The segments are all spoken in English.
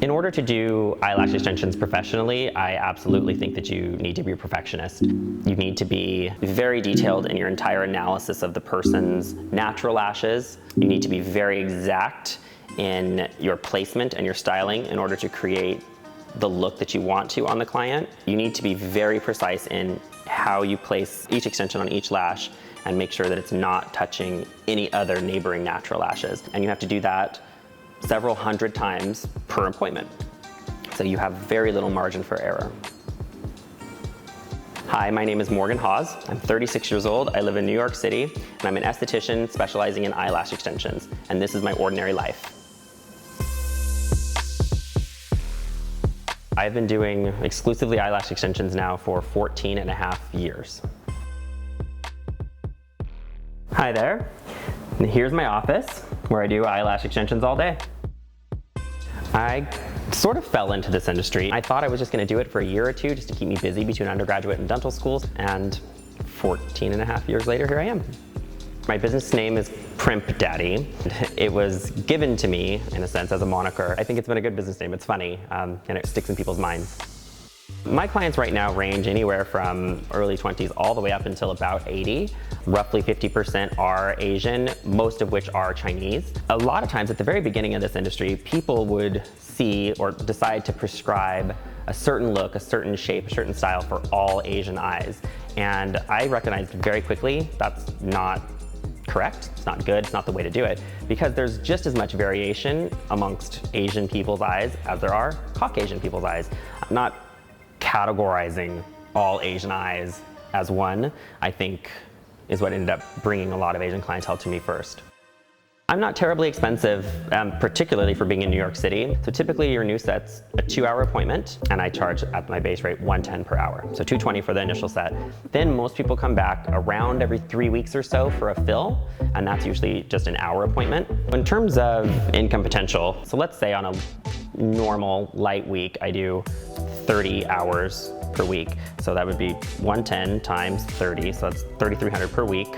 In order to do eyelash extensions professionally, I absolutely think that you need to be a perfectionist. You need to be very detailed in your entire analysis of the person's natural lashes. You need to be very exact in your placement and your styling in order to create the look that you want to on the client. You need to be very precise in how you place each extension on each lash and make sure that it's not touching any other neighboring natural lashes. And you have to do that several hundred times per appointment. So you have very little margin for error. Hi, my name is Morgan Hawes. I'm 36 years old. I live in New York City, and I'm an esthetician specializing in eyelash extensions. And this is my ordinary life. I've been doing exclusively eyelash extensions now for 14 and a half years. Hi there. And here's my office where I do eyelash extensions all day. I sort of fell into this industry. I thought I was just going to do it for a year or two just to keep me busy between undergraduate and dental schools, and 14 and a half years later, here I am. My business name is Primp Daddy. It was given to me, in a sense, as a moniker. I think it's been a good business name. It's funny, and it sticks in people's minds. My clients right now range anywhere from early 20s all the way up until about 80. Roughly 50% are Asian, most of which are Chinese. A lot of times at the very beginning of this industry, people would see or decide to prescribe a certain look, a certain shape, a certain style for all Asian eyes. And I recognized very quickly that's not correct, it's not good, it's not the way to do it, because there's just as much variation amongst Asian people's eyes as there are Caucasian people's eyes. I'm not categorizing all Asian eyes as one, I think, is what ended up bringing a lot of Asian clientele to me first. I'm not terribly expensive, particularly for being in New York City. So typically your new set's a 2-hour appointment, and I charge at my base rate $110 per hour. So $220 for the initial set. Then most people come back around every 3 weeks or so for a fill, and that's usually just an hour appointment. In terms of income potential, so let's say on a normal light week, I do 30 hours per week. So that would be 110 times 30, so that's 3,300 per week.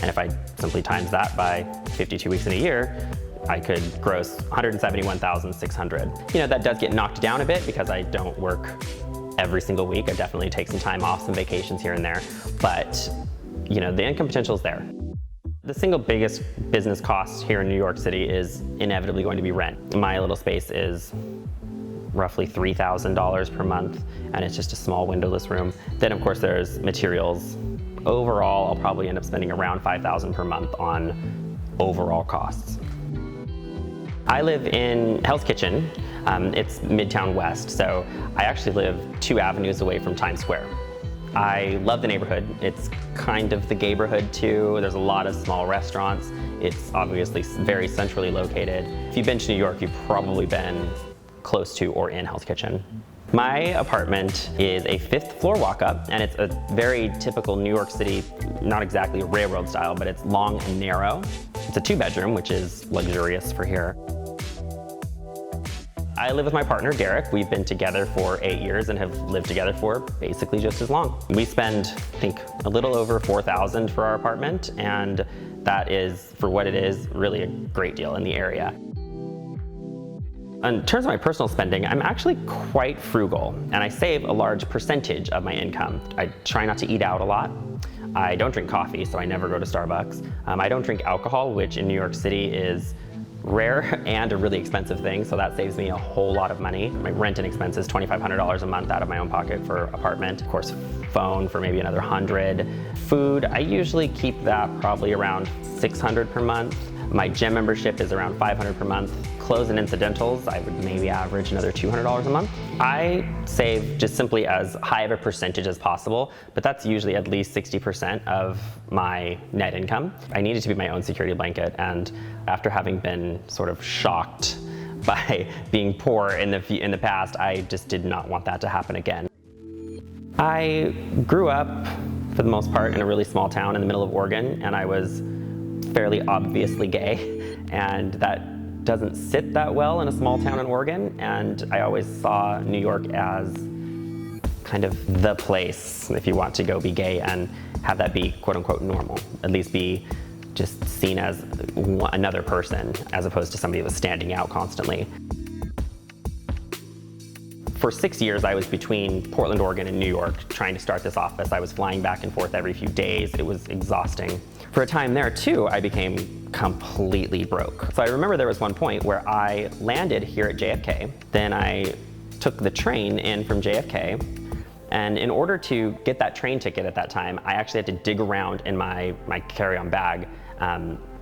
And if I simply times that by 52 weeks in a year, I could gross $171,600. You know, that does get knocked down a bit because I don't work every single week. I definitely take some time off, some vacations here and there. But, you know, the income potential is there. The single biggest business cost here in New York City is inevitably going to be rent. My little space is roughly $3,000 per month, and it's just a small windowless room. Then of course there's materials. Overall, I'll probably end up spending around $5,000 per month on overall costs. I live in Hell's Kitchen. It's Midtown West, so I actually live 2 avenues away from Times Square. I love the neighborhood. It's kind of the gayborhood too. There's a lot of small restaurants. It's obviously very centrally located. If you've been to New York, you've probably been close to or in Hell's Kitchen. My apartment is a 5th floor walk-up, and it's a very typical New York City, not exactly a railroad style, but it's long and narrow. It's a 2-bedroom, which is luxurious for here. I live with my partner, Derek. We've been together for 8 years and have lived together for basically just as long. We spend, I think, a little over $4,000 for our apartment, and that is, for what it is, really a great deal in the area. In terms of my personal spending, I'm actually quite frugal, and I save a large percentage of my income. I try not to eat out a lot. I don't drink coffee, so I never go to Starbucks. I don't drink alcohol, which in New York City is rare and a really expensive thing, so that saves me a whole lot of money. My rent and expenses, $2,500 a month out of my own pocket for apartment. Of course, phone for maybe another $100. Food, I usually keep that probably around $600 per month. My gym membership is around $500 per month. Clothes and incidentals, I would maybe average another $200 a month. I save just simply as high of a percentage as possible, but that's usually at least 60% of my net income. I need it to be my own security blanket, and after having been sort of shocked by being poor in the past, I just did not want that to happen again. I grew up, for the most part, in a really small town in the middle of Oregon, and I was fairly obviously gay, and that doesn't sit that well in a small town in Oregon, and I always saw New York as kind of the place if you want to go be gay and have that be quote-unquote normal, at least be just seen as another person as opposed to somebody that was standing out constantly. For 6 years, I was between Portland, Oregon, and New York trying to start this office. I was flying back and forth every few days. It was exhausting. For a time there, too, I became completely broke. So I remember there was one point where I landed here at JFK. Then I took the train in from JFK. And in order to get that train ticket at that time, I actually had to dig around in my carry-on bag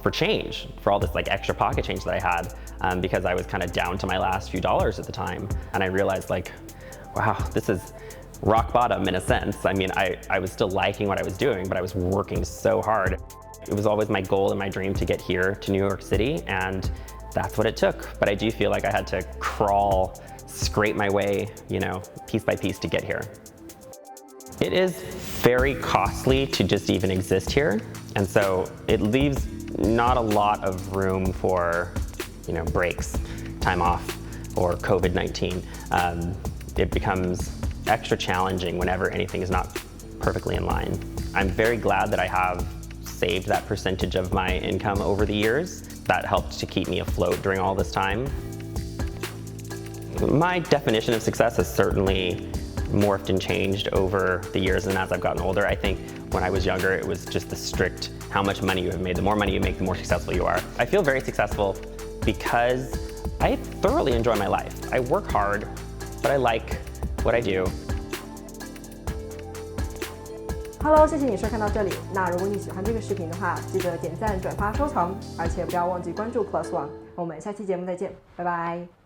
for change, for all this like extra pocket change that I had, because I was kind of down to my last few dollars at the time. And I realized like, wow, this is rock bottom in a sense. I mean, I was still liking what I was doing, but I was working so hard. It was always my goal and my dream to get here to New York City, and that's what it took. But I do feel like I had to crawl, scrape my way, you know, piece by piece to get here. It is very costly to just even exist here, and so it leaves not a lot of room for, you know, breaks, time off, or COVID-19. It becomes extra challenging whenever anything is not perfectly in line. I'm very glad that I have saved that percentage of my income over the years. That helped to keep me afloat during all this time. My definition of success has certainly morphed and changed over the years, and as I've gotten older. I think when I was younger, it was just the strict how much money you have made. The more money you make, the more successful you are. I feel very successful because I thoroughly enjoy my life. I work hard, but I like what I do. Hello， 谢谢你收看到这里。那如果你喜欢这个视频的话，记得点赞、转发、收藏，而且不要忘记关注 Plus One。我们下期节目再见，拜拜。